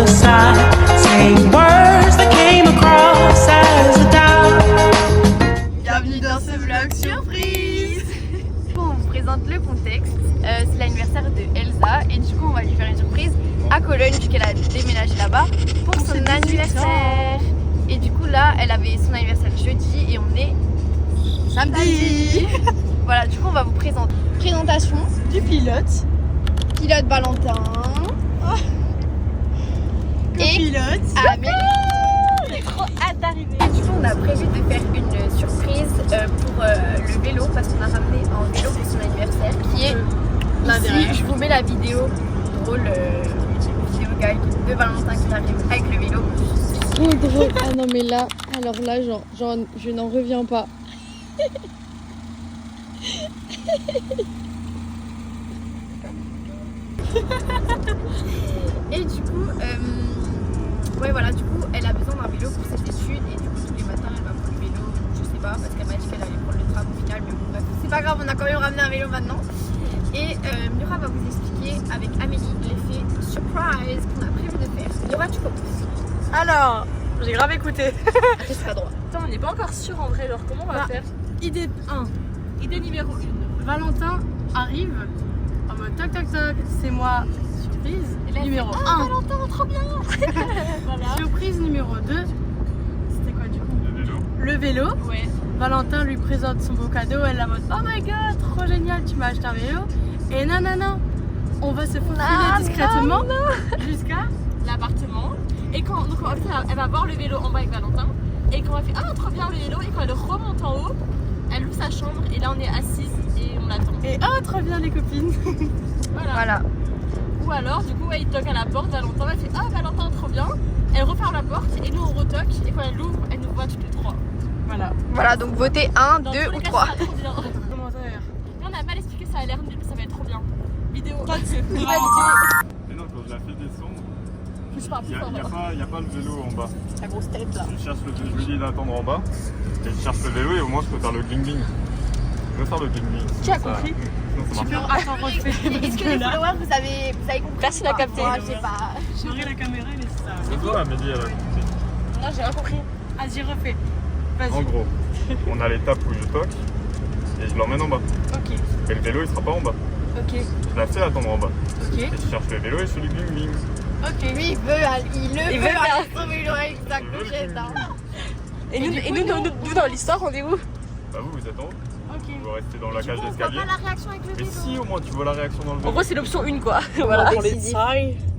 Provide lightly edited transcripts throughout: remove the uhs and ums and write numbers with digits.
side, saying words that came across as a doubt. Bienvenue dans ce vlog surprise. On vous présente le contexte. C'est l'anniversaire de Elsa et du coup on va lui faire une surprise à Cologne vu qu'elle a déménagé là-bas pour son anniversaire. Et du coup là elle avait son anniversaire jeudi et on est samedi. Voilà, du coup on va vous présenter. Présentation Du pilote. pilote Valentin et Pilote. Amélie. J'ai trop hâte d'arriver. Et du coup on a prévu de faire une surprise pour le vélo parce qu'on a ramené un vélo pour son anniversaire qui est ici. Je vous mets la vidéo drôle, vidéo gag de Valentin qui arrive avec le vélo. Trop drôle. Ah non mais là, alors là, genre je n'en reviens pas. Et du coup, ouais voilà, du coup elle a besoin d'un vélo pour ses études et du coup tous les matins elle va prendre le vélo, je sais pas parce qu'elle m'a dit qu'elle allait prendre le tram au final, mais bon bref, c'est pas grave, on a quand même ramené un vélo maintenant. Et Miura va vous expliquer avec Amélie l'effet surprise qu'on a prévu de faire. Miura, tu commences. Alors, j'ai grave écouté. Reste pas droit. Attends, on n'est pas encore sûr en vrai, genre comment on va faire? Idée 1. Idée numéro 1. Valentin arrive en mode tac tac tac, c'est moi, surprise. Et là, Numéro elle fait, 1. Valentin, trop bien. Voilà. Surprise numéro 2. C'était quoi du coup? Le vélo. Ouais. Valentin lui présente son beau cadeau, elle est en mode oh my god, trop génial, tu m'as acheté un vélo. Et non, on va se faufiler discrètement jusqu'à L'appartement. Et quand donc, en fait, elle va voir le vélo en bas avec Valentin. Et quand elle fait ah trop bien le vélo, et quand elle remonte en haut, elle ouvre sa chambre et là on est assises et on l'attend. et oh trop bien les copines. Voilà. Ou alors du coup ouais, il toque à la porte, Valentin elle fait ah Valentin trop bien. Elle referme la porte et nous on retoque et quand elle l'ouvre, elle nous voit toutes les trois. Voilà. Voilà, donc votez 1, Dans 2 tous les ou cas, 3. ça sera trop bien. Commentaire. Mais on a mal expliqué, ça a l'air nul mais ça va être trop bien. Vidéo. Mais non, quand je la fais descendre, Je parle il plus n'y fort. a pas le vélo en bas. La grosse tête là. Je cherche je lui dis d'attendre en bas, et je cherche le vélo et au moins je peux faire le gling gling. Je peux faire le gling gling. Qui a compris? Non, ça marche. Attends, refais. Est-ce que les followers vous avez compris? Personne n'a capté. Moi, j'ai pas. Chérie, la caméra, elle est ça. C'est toi, Amélie, elle a compris. Non, j'ai rien compris. Vas-y, refais. En Vas-y. gros, on a l'étape où je toque et je l'emmène en bas. Ok. Et le vélo il sera pas en bas. Ok. Je la fais attendre en bas. Ok. Et je cherche le vélo et je fais le gling gling. Ok. Lui, il veut Il veut aller faire. son vélo avec sa Je veux le couchette. gling Hein. gling. Et nous dans l'histoire, on est où? Bah vous êtes en haut. Ok. Vous restez dans la Du cage coup, on voit d'escalier. pas la réaction avec le Mais vélo. si au moins tu vois la réaction dans le En vélo. gros, c'est l'option 1 quoi. Voilà. Voilà.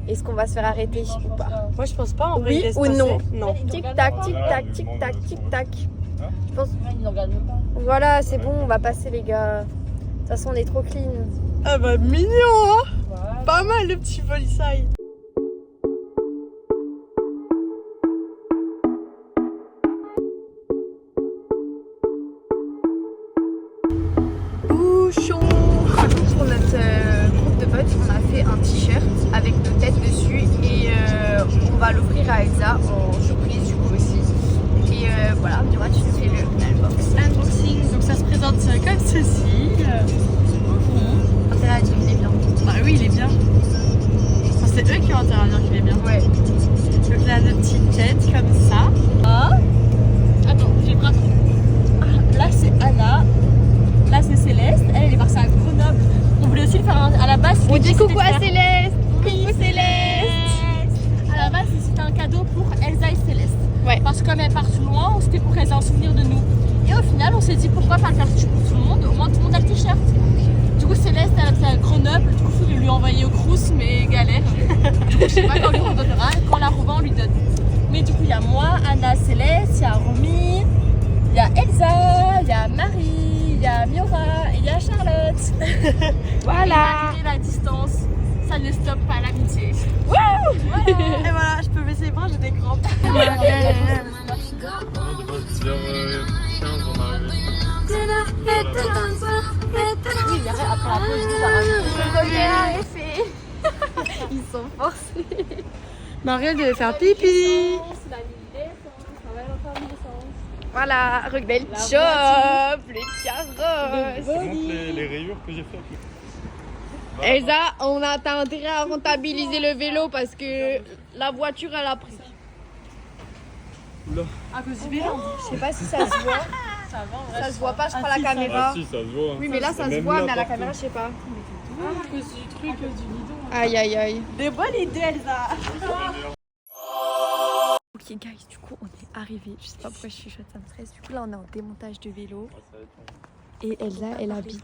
Est-ce qu'on va se faire arrêter ou pas? Moi, je pense pas en Oui ou non? Non. Tic tac, tic tac, tic tac, tic tac. Je pense. Voilà, c'est bon, on va passer les gars. De toute façon, on est trop clean. Ah bah mignon hein. Pas mal le petit polissaille. Bouchon. Pour notre groupe de potes, on a fait un t-shirt avec nos têtes dessus et on va l'offrir à Elsa en surprise du coup aussi. Et voilà, du coup tu fais Unboxing. Donc ça se présente comme ceci. Intérêt à dire, il est bien. Bah oui, il est bien. Enfin, c'est eux qui ont intérêt à dire qu'il est bien. Ouais. Donc là, notre petite tête comme ça. Attends, j'ai le bras. Ah, là c'est Anna. Là c'est Céleste. Elle est partie à Grenoble. On voulait aussi le faire à la base. On dit coucou à Céleste. Céleste. Coucou Céleste. À la base c'était un cadeau pour Elsa et Céleste. Ouais. Parce que comme elles partent loin, c'était pour qu'elles aient un souvenir de nous. Et au final on s'est dit pourquoi pas le faire pour tout le monde. Au moins tout le monde a le t-shirt. Du coup Céleste elle a été à Grenoble. Du coup je vais lui envoyer au Crous mais galère. Je sais pas quand on lui redonnera. Et quand on la revend on lui donne. Mais du coup il y a moi, Anna, Céleste, il y a Romy, il y a Elsa, il y a Marie, il y a Miora et il y a Charlotte. Voilà. Et malgré la distance, ça ne stoppe pas l'amitié. Et voilà, je peux baisser les bras, j'ai des crampes. Vers 15 on arrive. Oui, il y a après la pause, Le effet. Ils sont forcés. Marielle devait faire pipi. c'est la naissance, ça va encore une naissance. Voilà, Rebelle Chop, les carrosses. Je te montre les rayures que j'ai fait. Elsa, on a intérêt à rentabiliser le vélo parce que La voiture, elle a pris. À cause du vélo. Je sais pas si ça se voit. Ça va, en vrai. Ça se voit pas, je prends Ah, la si, ça caméra. Ah si, ça se voit. hein. Oui, mais là ça se Même voit, là, mais à la partout. caméra, je sais pas. À cause du truc, du bidon. Aïe, aïe, aïe. Des bonnes idées, Elsa. Ok guys, du coup on est arrivé. Je sais pas pourquoi je suis chouette, ça me stresse. Du coup là on est en démontage de vélo. Et Elsa, elle habite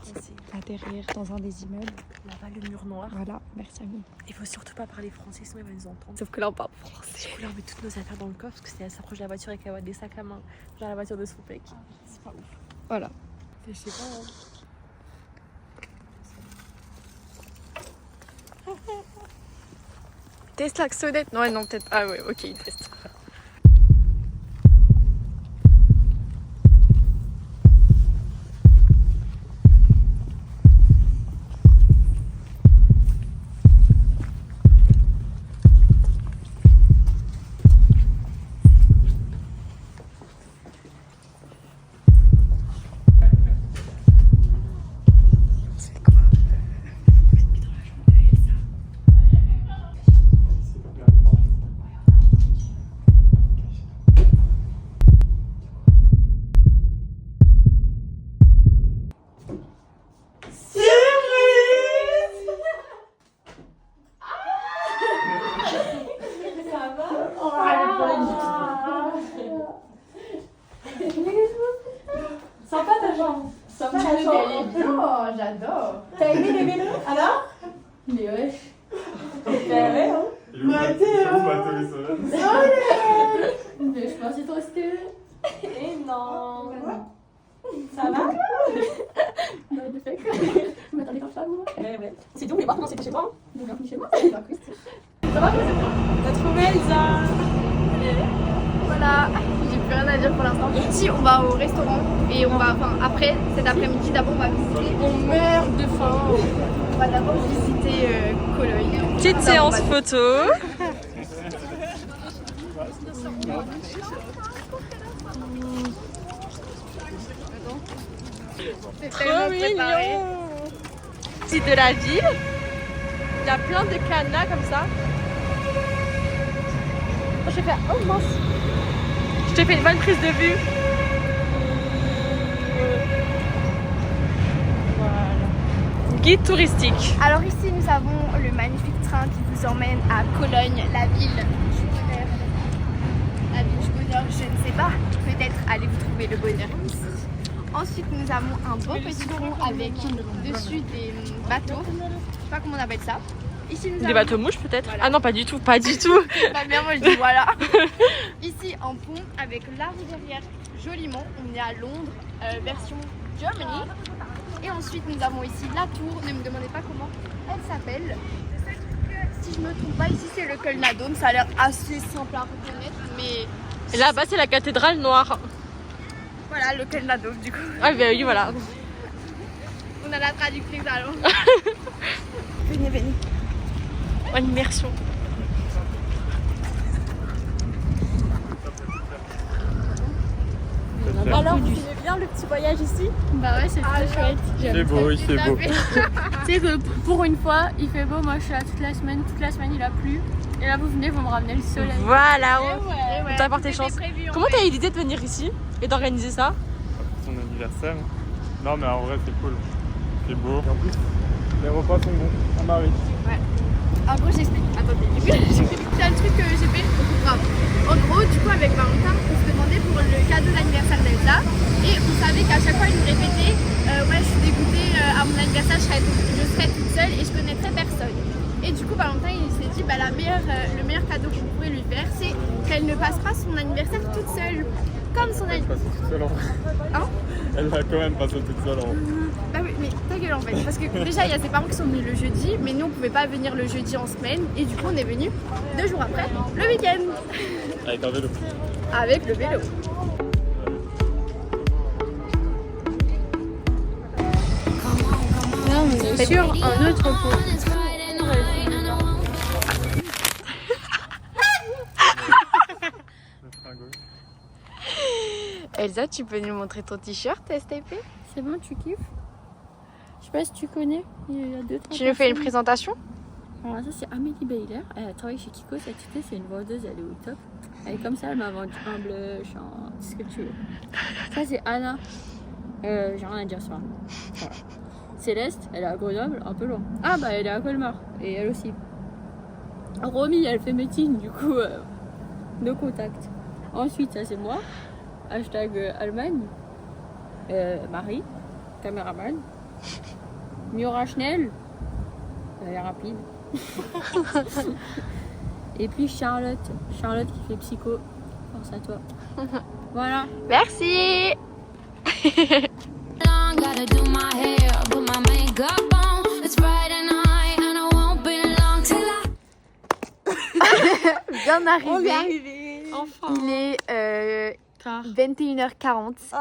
là derrière dans un des immeubles. Là-bas, le mur noir. Voilà, merci Amine. Il faut surtout pas parler français, sinon il va nous entendre. Sauf que là on parle français. Du coup, là, on met toutes nos affaires dans le coffre parce que c'est elle s'approche de la voiture avec des sacs à main. Genre la voiture de son mec. C'est pas ouf. Voilà. Je sais pas. Teste la sonnette. Non, non, peut-être. Ah ouais, ok, il teste. Sympa ta chambre. Sympa ta chambre. Oh, j'adore. T'as aimé le vélo alors? Mais wesh. Ouais, hein. Il est où Mathéo et Solène? Mais je pense que toi aussi. Et non. Ça va? Je m'attendais pas à ça, moi. Ouais. C'est dur, mais par contre, c'était chez toi. Bienvenue chez moi. Ça va, t'as trouvé Elsa? Voilà, j'ai plus rien à dire pour l'instant. Ici, on va au restaurant et on va, enfin, après, cet après-midi, d'abord, on va visiter. On meurt de faim. On va d'abord visiter Cologne. Petite séance photo. Trop mignon. Site de la ville. Il y a plein de cadenas comme ça. Oh, je vais faire. Oh mince. Je te fais une bonne prise de vue. Voilà. Guide touristique. Alors ici, nous avons le magnifique train qui vous emmène à Cologne, la ville du bonheur. La ville du bonheur, je ne sais pas. Peut-être allez-vous trouver le bonheur ici. Ensuite, nous avons un beau petit pont avec dessus des bateaux. Je sais pas comment on appelle ça. Ici, nous Des avons... bateaux mouches peut-être? Voilà. Ah non, pas du tout, pas du tout. Pas bien, moi je dis voilà. Ici, un pont avec la rivière joliment. On est à Londres, version Germany. Et ensuite, nous avons ici la tour. Ne me demandez pas comment elle s'appelle. Si je me trompe pas, ici c'est le Kölner Dom. Ça a l'air assez simple à reconnaître, mais Et là-bas, c'est la cathédrale noire. voilà le Kölner Dom du coup. Ah, bah oui, voilà. On a la traductrice alors. Venez, venez. En immersion. Alors, vous aimez bien le petit voyage ici? Bah ouais, c'est très chouette. C'est beau, oui, c'est beau. Tu sais que pour une fois, il fait beau. Moi, je suis là toute la semaine. Toute la semaine, il a plu. Et là, vous venez, vous me ramenez le soleil. Voilà, Ouais, on t'a apporté chance. Comment t'as eu l'idée de venir ici et d'organiser ça? Son anniversaire. Non, mais en vrai, c'est cool. C'est beau. Et en plus, les repas sont bons. À Marie. En gros, j'explique. Attendez, c'est un truc que j'ai fait. Grave. En gros, du coup, avec Valentin, on se demandait pour le cadeau d'anniversaire d'Elsa. Et on savait qu'à chaque fois, il nous répétait ouais, je suis dégoûtée, à mon anniversaire, je serai toute seule et je connaîtrais personne. Et du coup, Valentin, il s'est dit bah, le meilleur cadeau qu'on pourrait lui faire, c'est qu'elle ne passe pas son anniversaire toute seule. Comme son Elle anniversaire. passe toute seule en vrai. Hein? Elle va quand même passer toute seule en vrai. Bah oui, mais ta gueule en fait. Parce que déjà, il y a ses parents qui sont venus le jeudi, mais nous, on pouvait pas venir le jeudi en semaine. Et du coup, on est venu 2 jours après, le week-end. Avec un vélo. Avec le vélo. Sur un autre pont. Elsa, tu peux nous montrer ton t-shirt STP? C'est bon, tu kiffes? Je sais pas si tu connais. Il y a 2-3 Tu nous fais une présentation? Alors ça c'est Amélie Baylor, elle travaille chez Kiko cet été, c'est une vendeuse, elle est au top. Elle est comme ça, elle m'a vendu un blush, ce que tu veux. Ça c'est Anna, j'ai rien à dire sur elle. Voilà. Céleste, elle est à Grenoble, un peu loin. Ah bah elle est à Colmar, et elle aussi. Romy, elle fait médecine, du coup, no contact. Ensuite, ça c'est moi, hashtag Allemagne. Marie, caméraman. Miora Schnell, elle est rapide. Et puis Charlotte qui fait psycho. Force à toi. Voilà. Merci. Gotta do my hair, put my makeup on. It's Friday night and I won't be long till I. Bien arrivé. On est arrivé. Enfin. Il est Tard. 21h40 Oh.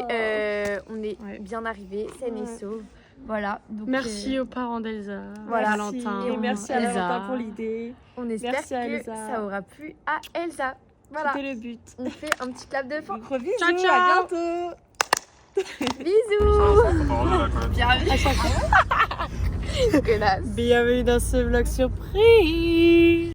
et on est Ouais. bien arrivé, saine et sauve. Voilà. Donc, Merci aux parents d'Elsa, Voilà. Valentin, Et merci à Elsa. Valentin pour l'idée. on espère Merci à que Elsa. ça aura plu à Elsa. Voilà. C'était le but. On fait un petit clap de fin. Gros bisous, Ciao, ciao. à bientôt. Bisous. Bienvenue. Connasse. Bienvenue dans ce vlog surprise.